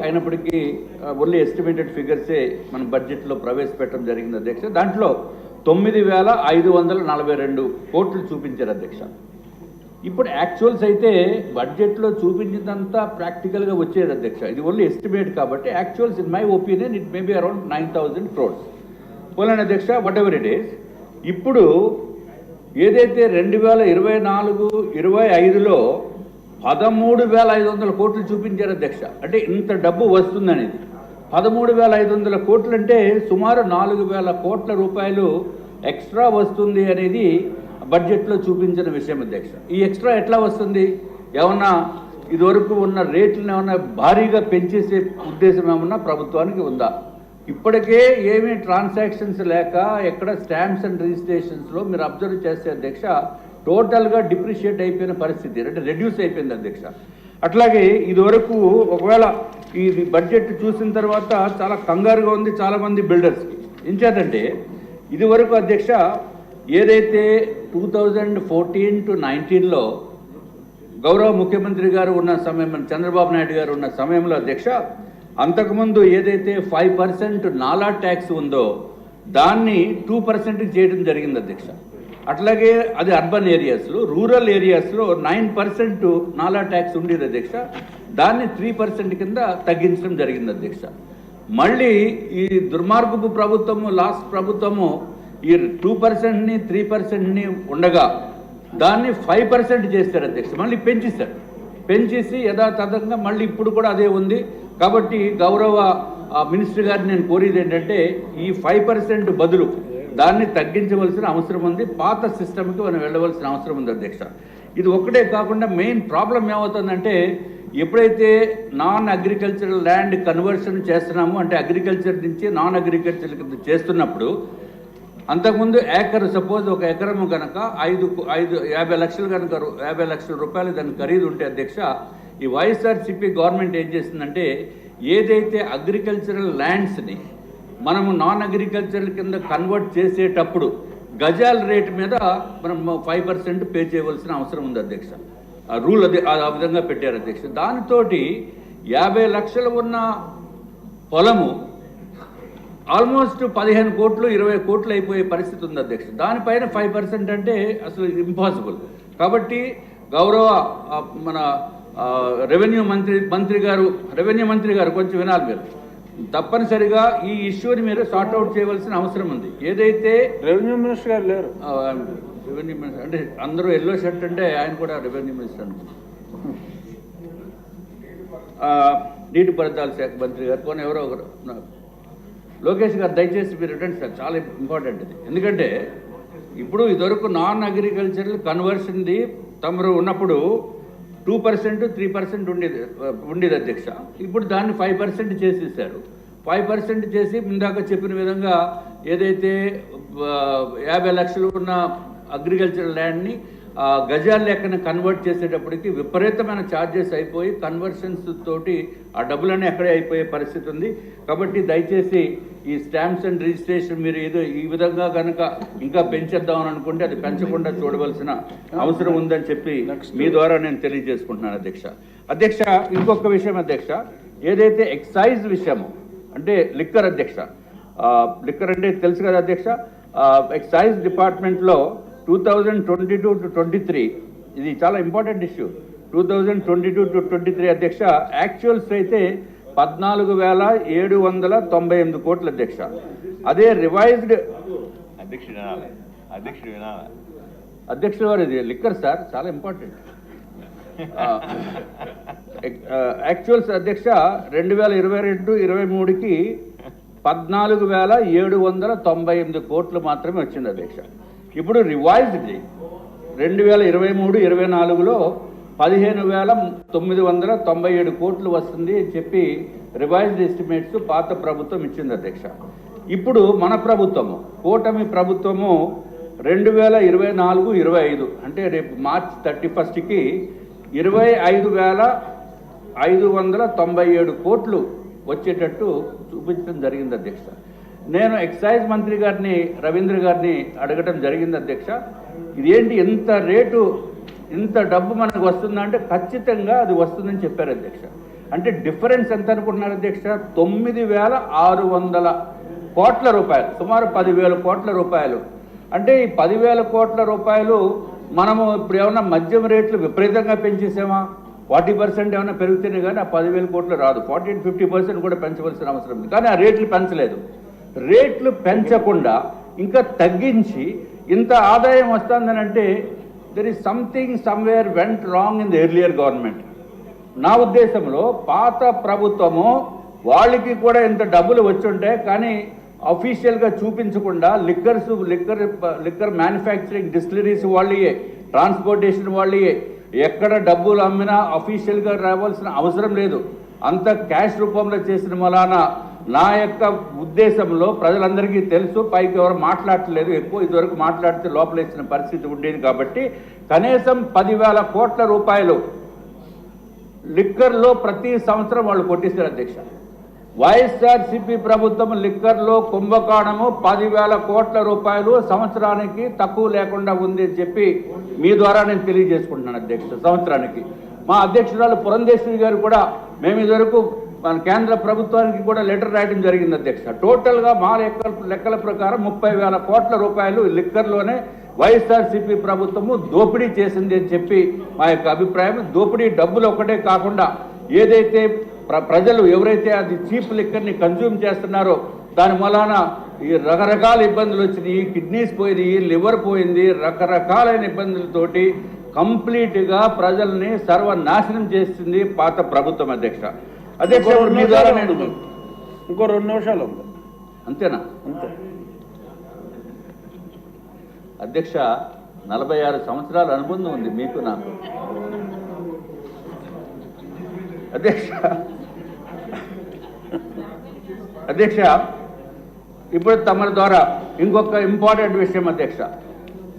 అయినప్పటికీ only estimated ఫిగర్సే మన బడ్జెట్లో ప్రవేశపెట్టడం జరిగింది అధ్యక్ష. దాంట్లో 9,542 కోట్లు చూపించారు అధ్యక్ష. ఇప్పుడు యాక్చువల్స్ అయితే బడ్జెట్లో చూపించినంత ప్రాక్టికల్గా వచ్చేది అధ్యక్ష. ఇది ఓన్లీ ఎస్టిమేట్ కాబట్టి actuals in my opinion it may be around 9,000 crores. పోలేని అధ్యక్ష, వాట్ ఎవర్ ఇట్ ఈస్. ఇప్పుడు ఏదైతే 2024-25లో 13,500 కోట్లు చూపించారు అధ్యక్ష. అంటే ఇంత డబ్బు వస్తుందనేది 13,500 కోట్లు అంటే సుమారు 4,000 కోట్ల రూపాయలు ఎక్స్ట్రా వస్తుంది అనేది బడ్జెట్లో చూపించిన విషయం అధ్యక్ష. ఈ ఎక్స్ట్రా ఎట్లా వస్తుంది? ఏమన్నా ఇదివరకు ఉన్న రేట్లను ఏమన్నా భారీగా పెంచేసే ఉద్దేశం ఏమన్నా ప్రభుత్వానికి ఉందా? ఇప్పటికే ఏమీ ట్రాన్సాక్షన్స్ లేక ఎక్కడ స్టాంప్స్ అండ్ రిజిస్ట్రేషన్స్లో మీరు అబ్జర్వ్ చేస్తే అధ్యక్ష టోటల్గా డిప్రిషియేట్ అయిపోయిన పరిస్థితి, అంటే రెడ్యూస్ అయిపోయింది అధ్యక్ష. అట్లాగే ఇదివరకు ఒకవేళ ఈ బడ్జెట్ చూసిన తర్వాత చాలా కంగారుగా ఉంది చాలామంది బిల్డర్స్కి. ఎంచేతంటే ఇదివరకు అధ్యక్ష ఏదైతే 2014-19లో గౌరవ ముఖ్యమంత్రి గారు ఉన్న సమయం, చంద్రబాబు నాయుడు గారు ఉన్న సమయంలో అధ్యక్ష, అంతకుముందు ఏదైతే 5% నాలా ట్యాక్స్ ఉందో దాన్ని 2% చేయడం జరిగింది అధ్యక్ష. అట్లాగే అది అర్బన్ ఏరియాస్లో, రూరల్ ఏరియాస్లో 9% నాలా ట్యాక్స్ ఉండేది అధ్యక్ష. దాన్ని 3% కింద తగ్గించడం జరిగింది అధ్యక్ష. మళ్ళీ ఈ దుర్మార్గపు ప్రభుత్వము, లాస్ట్ ప్రభుత్వము ఈ 2%ని 3%ని ఉండగా దాన్ని 5% చేస్తారు అధ్యక్ష. మళ్ళీ పెంచేస్తారు. పెంచేసి యథాతథంగా మళ్ళీ ఇప్పుడు కూడా అదే ఉంది. కాబట్టి గౌరవ మినిస్టర్ గారిని నేను కోరేది ఏంటంటే ఈ 5% బదులు దాన్ని తగ్గించవలసిన అవసరం ఉంది. పాత సిస్టమ్కి మనం వెళ్ళవలసిన అవసరం ఉంది అధ్యక్ష. ఇది ఒక్కటే కాకుండా మెయిన్ ప్రాబ్లం ఏమవుతుందంటే ఎప్పుడైతే నాన్ అగ్రికల్చరల్ ల్యాండ్ కన్వర్షన్ చేస్తున్నామో, అంటే అగ్రికల్చర్ నుంచి నాన్ అగ్రికల్చర్ చేస్తున్నప్పుడు అంతకుముందు ఏకరు, సపోజ్ ఒక ఎకరము కనుక 50 లక్షలు కనుక 50 లక్షల రూపాయలు దాని ఖరీదు ఉంటే అధ్యక్ష, ఈ వైఎస్ఆర్సీపీ గవర్నమెంట్ ఏం చేస్తుందంటే ఏదైతే అగ్రికల్చరల్ ల్యాండ్స్ని మనము నాన్ అగ్రికల్చరల్ కింద కన్వర్ట్ చేసేటప్పుడు గజాల రేటు మీద మనం 5% పే చేయవలసిన అవసరం ఉంది అధ్యక్ష. ఆ రూల్ అది ఆ విధంగా పెట్టారు అధ్యక్ష. దానితోటి 50 లక్షలు ఉన్న పొలము ఆల్మోస్ట్ 15 కోట్లు 20 కోట్లు అయిపోయే పరిస్థితి ఉంది అధ్యక్ష. దానిపైన 5% అంటే అసలు ఇంపాసిబుల్. కాబట్టి గౌరవ మన రెవెన్యూ మంత్రి గారు కొంచెం వినాలి మీరు. తప్పనిసరిగా ఈ ఇష్యూని మీరు సార్ట్అవుట్ చేయవలసిన అవసరం ఉంది. ఏదైతే రెవెన్యూ మినిస్టర్ గారు లేరు, రెవెన్యూ మినిస్టర్ అంటే అందరూ ఎల్లో షర్ట్ అంటే ఆయన కూడా రెవెన్యూ మినిస్టర్ అనుకుంటున్నారు. నీటిపారుదల శాఖ మంత్రి గారు పోనీ ఎవరో ఒకరు, లోకేష్ గారు దయచేసి మీరు రిటర్న్ సార్, చాలా ఇంపార్టెంట్ ఇది. ఎందుకంటే ఇప్పుడు ఇదివరకు నాన్ అగ్రికల్చరల్ కన్వర్షన్ది తమరు ఉన్నప్పుడు 2% 3% ఉండేది అధ్యక్ష. ఇప్పుడు దాన్ని 5% చేసేసారు. 5% చేసి ఇందాక చెప్పిన విధంగా ఏదైతే 50 లక్షలు ఉన్న అగ్రికల్చరల్ ల్యాండ్ని గజాల లెక్కన కన్వర్ట్ చేసేటప్పటికి విపరీతమైన ఛార్జెస్ అయిపోయి కన్వర్షన్స్ తోటి ఆ డబ్బులన్నీ అక్కడే అయిపోయే పరిస్థితి ఉంది. కాబట్టి దయచేసి ఈ స్టాంప్స్ అండ్ రిజిస్ట్రేషన్ మీరు ఏదో ఈ విధంగా కనుక ఇంకా పెంచేద్దామని అనుకుంటే అది పెంచకుండా చూడవలసిన అవసరం ఉందని చెప్పి మీ ద్వారా నేను తెలియజేసుకుంటున్నాను అధ్యక్ష. ఇంకొక విషయం అధ్యక్ష, ఏదైతే ఎక్సైజ్ విషయము అంటే లిక్కర్ అధ్యక్ష, లిక్కర్ అంటే తెలుసు కదా అధ్యక్ష, ఎక్సైజ్ డిపార్ట్మెంట్లో 2022-23 ఇది చాలా ఇంపార్టెంట్ ఇష్యూ. 2022-23 అధ్యక్ష యాక్చువల్స్ అయితే 14,798 కోట్లు అధ్యక్ష. అదే రివైజ్డ్ అధ్యక్షుడు వారు ఇది లిక్కర్ సార్, చాలా ఇంపార్టెంట్. యాక్చువల్స్ అధ్యక్ష 2022-23కి 14,798 కోట్లు మాత్రమే వచ్చింది అధ్యక్ష. ఇప్పుడు రివైజ్డ్ 2023-24లో 15,997 కోట్లు వస్తుంది అని చెప్పి రివైజ్డ్ ఎస్టిమేట్స్ పాత ప్రభుత్వం ఇచ్చింది అధ్యక్ష. ఇప్పుడు మన ప్రభుత్వము, కూటమి ప్రభుత్వము 2024-25 అంటే రేపు మార్చ్ 31కి 25,597 కోట్లు వచ్చేటట్టు చూపించడం జరిగింది అధ్యక్ష. నేను ఎక్సైజ్ మంత్రి గారిని రవీంద్ర గారిని అడగటం జరిగింది అధ్యక్ష, ఇదేంటి ఎంత రేటు ఇంత డబ్బు మనకు వస్తుందంటే ఖచ్చితంగా అది వస్తుందని చెప్పారు అధ్యక్ష. అంటే డిఫరెన్స్ ఎంత అనుకుంటున్నారు అధ్యక్ష? 9,600 కోట్ల రూపాయలు, సుమారు 10,000 కోట్ల రూపాయలు. అంటే ఈ 10,000 కోట్ల రూపాయలు మనము ఇప్పుడు ఏమన్నా మద్యం రేట్లు విపరీతంగా పెంచేసామా? 40% ఏమైనా పెరుగుతేనే కానీ ఆ 10,000 కోట్లు రాదు. 40-50% కూడా పెంచవలసిన అవసరం ఉంది. కానీ ఆ రేట్లు పెంచలేదు. రేట్లు పెంచకుండా ఇంకా తగ్గించి ఇంత ఆదాయం వస్తుందని అంటే there is something somewhere went wrong in the earlier government. నా ఉద్దేశంలో పాత ప్రభుత్వము వాళ్ళకి కూడా ఇంత డబ్బులు వచ్చుంటాయి, కానీ అఫీషియల్గా చూపించకుండా లిక్కర్ మ్యానుఫ్యాక్చరింగ్ డిస్టిలరీస్ వాళ్ళే, ట్రాన్స్పోర్టేషన్ వాళ్ళే, ఎక్కడ డబ్బులు అమ్మినా అఫీషియల్గా రావాల్సిన అవసరం లేదు. అంత క్యాష్ రూపంలో చేసిన వలన నా యొక్క ఉద్దేశంలో ప్రజలందరికీ తెలుసు, పైకి ఎవరు మాట్లాడట్లేదు. ఎక్కువ ఇదివరకు మాట్లాడితే లోపల ఇచ్చిన పరిస్థితి ఉండేది. కాబట్టి కనీసం 10,000 కోట్ల రూపాయలు లిక్కర్లో ప్రతి సంవత్సరం వాళ్ళు కొట్టిస్తారు అధ్యక్ష. వైఎస్ఆర్సీపీ ప్రభుత్వం లిక్కర్లో కుంభకోణము 10,000 కోట్ల రూపాయలు సంవత్సరానికి తక్కువ లేకుండా ఉంది అని చెప్పి మీ ద్వారా నేను తెలియజేసుకుంటున్నాను అధ్యక్ష. సంవత్సరానికి మా అధ్యక్షురాలు పురంధేశ్వరి గారు కూడా మేము ఇదివరకు మన కేంద్ర ప్రభుత్వానికి కూడా లెటర్ రాయడం జరిగింది అధ్యక్ష. టోటల్గా మా లెక్కల ప్రకారం 30,000 కోట్ల రూపాయలు లిక్కర్లోనే వైఎస్ఆర్సీపీ ప్రభుత్వము దోపిడీ చేసింది అని చెప్పి మా యొక్క అభిప్రాయం. దోపిడీ డబ్బులు ఒకటే కాకుండా ఏదైతే ప్రజలు ఎవరైతే అది చీప్ లిక్కర్ని కన్జ్యూమ్ చేస్తున్నారో దాని వలన ఈ రకరకాల ఇబ్బందులు వచ్చినాయి. కిడ్నీస్ పోయింది, లివర్ పోయింది, రకరకాలైన ఇబ్బందులతోటి కంప్లీట్గా ప్రజల్ని సర్వనాశనం చేస్తుంది పాత ప్రభుత్వం అధ్యక్ష. అధ్యక్ష మీ ద్వారా నేను ఇంకో 2 నిమిషాలు ఉంది, అంతేనా? అంతే అధ్యక్ష. 46 సంవత్సరాల అనుబంధం ఉంది మీకు నాకు అధ్యక్ష. అధ్యక్ష ఇప్పుడు తమ ద్వారా ఇంకొక ఇంపార్టెంట్ విషయం అధ్యక్ష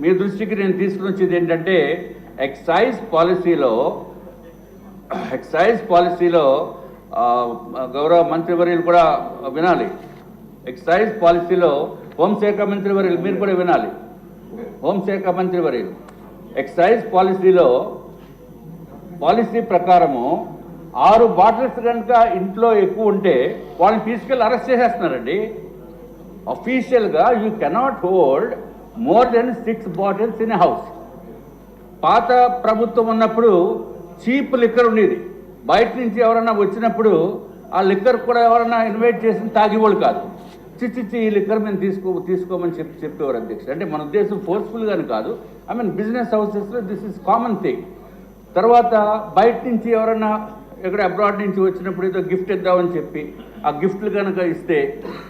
మీ దృష్టికి నేను తీసుకుని వచ్చేది ఏంటంటే ఎక్సైజ్ పాలసీలో గౌరవ మంత్రివర్యులు కూడా వినాలి. ఎక్సైజ్ పాలసీలో హోంశాఖ మంత్రివర్యులు మీరు కూడా వినాలి. హోంశాఖ మంత్రివర్యులు ఎక్సైజ్ పాలసీ ప్రకారము 6 బాటిల్స్ కనుక ఇంట్లో ఎక్కువ ఉంటే వాళ్ళని తీసుకెళ్ళి అరెస్ట్ చేసేస్తున్నారండి. అఫీషియల్గా you cannot hold more than 6 bottles in a house. పాత ప్రభుత్వం ఉన్నప్పుడు చీప్ లిక్కర్ ఉండేది. బయట నుంచి ఎవరైనా వచ్చినప్పుడు ఆ లిక్కర్ కూడా ఎవరైనా ఇన్వైట్ చేసి తాగేవాళ్ళు కాదు. చిచ్చిచ్చి ఈ లిక్కర్ మేము తీసుకోమని చెప్పేవారు అధ్యక్షుడు. అంటే మన ఉద్దేశం ఫోర్స్ఫుల్గాని కాదు. ఐ మీన్ బిజినెస్ హౌసెస్లో దిస్ ఇస్ కామన్ థింగ్. తర్వాత బయట నుంచి ఎవరైనా ఎక్కడ అబ్రాడ్ నుంచి వచ్చినప్పుడు ఏదో గిఫ్ట్ ఇద్దామని చెప్పి ఆ గిఫ్ట్లు కనుక ఇస్తే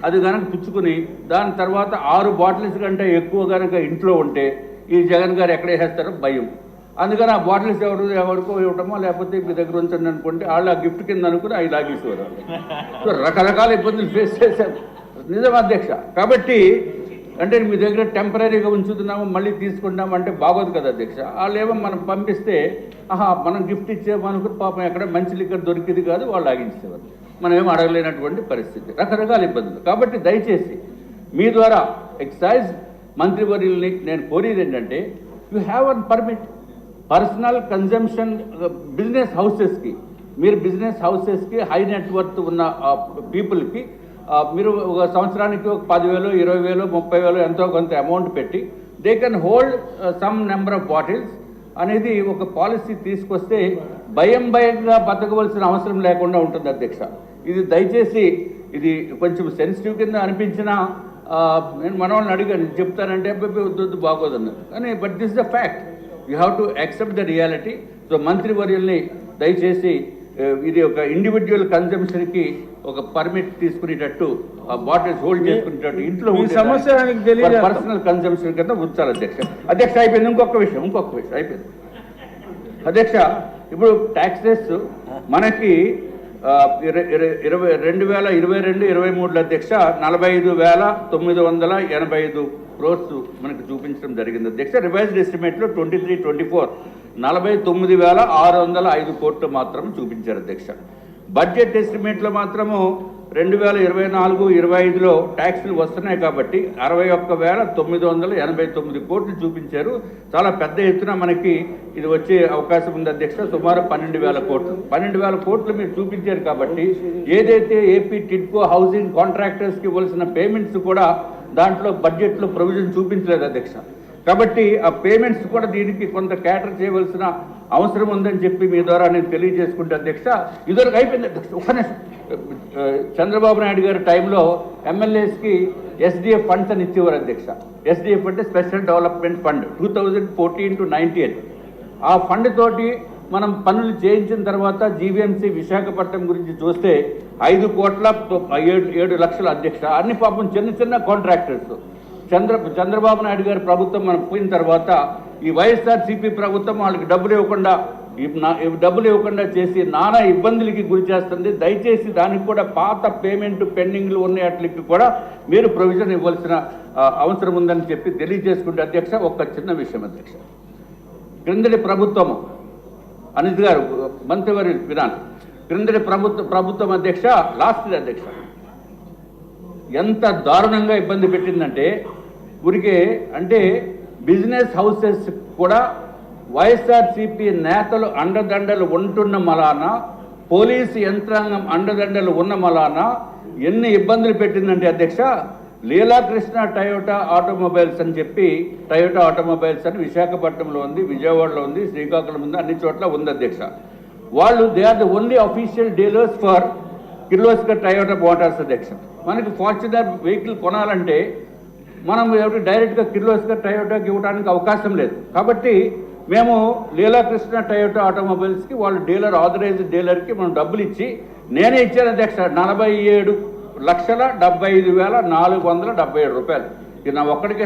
అది కనుక పుచ్చుకుని దాని తర్వాత 6 బాటిల్స్ కంటే ఎక్కువ కనుక ఇంట్లో ఉంటే ఈ జగన్ గారు ఎక్కడ వేసేస్తారో భయం. అందుకని ఆ బాటిల్స్ ఎవరికో ఇవ్వటమో లేకపోతే మీ దగ్గర ఉంచండి అనుకుంటే వాళ్ళు ఆ గిఫ్ట్ కింద అనుకుని అవి లాగేసేవారు. సో రకరకాల ఇబ్బందులు ఫేస్ చేశారు నిజం అధ్యక్ష. కాబట్టి అంటే మీ దగ్గర టెంపరీగా ఉంచుతున్నాము మళ్ళీ తీసుకుంటాము అంటే బాగోదు కదా అధ్యక్ష. వాళ్ళు ఏమో మనం పంపిస్తే మనం గిఫ్ట్ ఇచ్చేమనుకుని పాపం ఎక్కడ మంచి లిక్కర్ దొరికింది కాదు వాళ్ళు ఆగించేవారు. మనం ఏమో అడగలేనటువంటి పరిస్థితి, రకరకాల ఇబ్బందులు. కాబట్టి దయచేసి మీ ద్వారా ఎక్సైజ్ మంత్రివర్యుల్ని నేను కోరేది ఏంటంటే you have one permit personal consumption business హౌసెస్కి. మీరు బిజినెస్ హౌసెస్కి హై నెట్వర్త్ ఉన్న పీపుల్కి మీరు ఒక సంవత్సరానికి ఒక 10,000, 20,000, 30,000 ఎంతో కొంత అమౌంట్ పెట్టి they can hold some number of bottles అనేది ఒక పాలసీ తీసుకొస్తే భయంగా బతకవలసిన అవసరం లేకుండా ఉంటుంది అధ్యక్ష. ఇది దయచేసి ఇది కొంచెం సెన్సిటివ్ కింద అనిపించినా నేను మన వాళ్ళని అడిగాను చెప్తానంటే వద్దు బాగోదన్నారు. కానీ but this the fact, you have to accept the reality. So మంత్రివర్యుల్ని దయచేసి ఇది ఒక ఇండివిజువల్ కన్జంప్షన్కి ఒక పర్మిట్ తీసుకునేటట్టు బాటిల్స్ హోల్డ్ చేసుకునేటట్టు ఇంట్లో పర్సనల్ కన్జంప్షన్ కింద ఉంచాలి అధ్యక్ష. అయిపోయింది. ఇంకొక విషయం అయిపోయింది అధ్యక్ష. ఇప్పుడు ట్యాక్సెస్ మనకి 2022-23 అధ్యక్ష 45,985 క్రోర్స్ మనకు చూపించడం జరిగింది అధ్యక్ష. రివైజ్డ్ ఎస్టిమేట్లో 23-24 49,605 కోట్లు మాత్రం చూపించారు అధ్యక్ష. బడ్జెట్ ఎస్టిమేట్లో మాత్రము 2024-25లో ట్యాక్సులు వస్తున్నాయి కాబట్టి 61,989 కోట్లు చూపించారు. చాలా పెద్ద ఎత్తున మనకి ఇది వచ్చే అవకాశం ఉంది అధ్యక్ష. సుమారు 12,000 కోట్లు 12,000 కోట్లు మీరు చూపించారు కాబట్టి ఏదైతే ఏపీ టిడ్కో హౌసింగ్ కాంట్రాక్టర్స్కి ఇవ్వాల్సిన పేమెంట్స్ కూడా దాంట్లో బడ్జెట్లో ప్రొవిజన్ చూపించలేదు అధ్యక్ష. కాబట్టి ఆ పేమెంట్స్ కూడా దీనికి కొంత క్యాటర్ చేయవలసిన అవసరం ఉందని చెప్పి మీ ద్వారా నేను తెలియజేసుకుంటే అధ్యక్ష. ఇదివరకు అయిపోయింది అధ్యక్ష. చంద్రబాబు నాయుడు గారి టైంలో ఎమ్మెల్యేస్కి ఎస్డిఎఫ్ ఫండ్స్ అని ఇచ్చేవారు అధ్యక్ష. ఎస్డిఎఫ్ అంటే స్పెషల్ డెవలప్మెంట్ ఫండ్ 2014-19. ఆ ఫండ్ తోటి మనం పనులు చేయించిన తర్వాత జీవీఎంసీ విశాఖపట్నం గురించి చూస్తే 5,07 లక్షల అధ్యక్ష. అన్ని పాపం చిన్న చిన్న కాంట్రాక్టర్స్. చంద్రబాబు నాయుడు గారి ప్రభుత్వం మనం పోయిన తర్వాత ఈ వైఎస్ఆర్సీపీ ప్రభుత్వం వాళ్ళకి డబ్బులు ఇవ్వకుండా చేసి నానా ఇబ్బందులకి గురి చేస్తుంది. దయచేసి దానికి కూడా పాత పేమెంట్ పెండింగ్లు ఉన్న వాటికి కూడా మీరు ప్రొవిజన్ ఇవ్వాల్సిన అవసరం ఉందని చెప్పి తెలియజేసుకుంటే అధ్యక్ష. ఒక చిన్న విషయం అధ్యక్ష, క్రిందటి ప్రభుత్వము అనిత్ గారు మంత్రివారి విధానం క్రిందటి ప్రభుత్వం అధ్యక్ష లాస్ట్ అధ్యక్ష ఎంత దారుణంగా ఇబ్బంది పెట్టిందంటే ఊరికే అంటే బిజినెస్ హౌసెస్ కూడా వైఎస్ఆర్సీపీ నేతలు అండదండలు ఉంటున్న మలాన, పోలీసు యంత్రాంగం అండదండలు ఉన్న మలాన ఎన్ని ఇబ్బందులు పెట్టిందంటే అధ్యక్ష. లీలాకృష్ణ టయోటా ఆటోమొబైల్స్ అని చెప్పి టయోటా ఆటోమొబైల్స్ అని విశాఖపట్నంలో ఉంది, విజయవాడలో ఉంది, శ్రీకాకుళం ఉంది, అన్ని చోట్ల ఉంది అధ్యక్ష. వాళ్ళు they are the only official dealers for Kirloskar Toyota Motors అధ్యక్ష. మనకి ఫార్చునర్ వెహికల్ కొనాలంటే మనం ఎవరికి డైరెక్ట్గా కిర్లోస్కర్ టయోటాకి ఇవ్వడానికి అవకాశం లేదు. కాబట్టి మేము లీలాకృష్ణ టయోటా ఆటోమొబైల్స్కి వాళ్ళు డీలర్ ఆథరైజ్డ్ డీలర్కి మనం డబ్బులు ఇచ్చి నేనే ఇచ్చాను అధ్యక్ష 47,75,477 రూపాయలు. ఇది నా ఒక్కడికే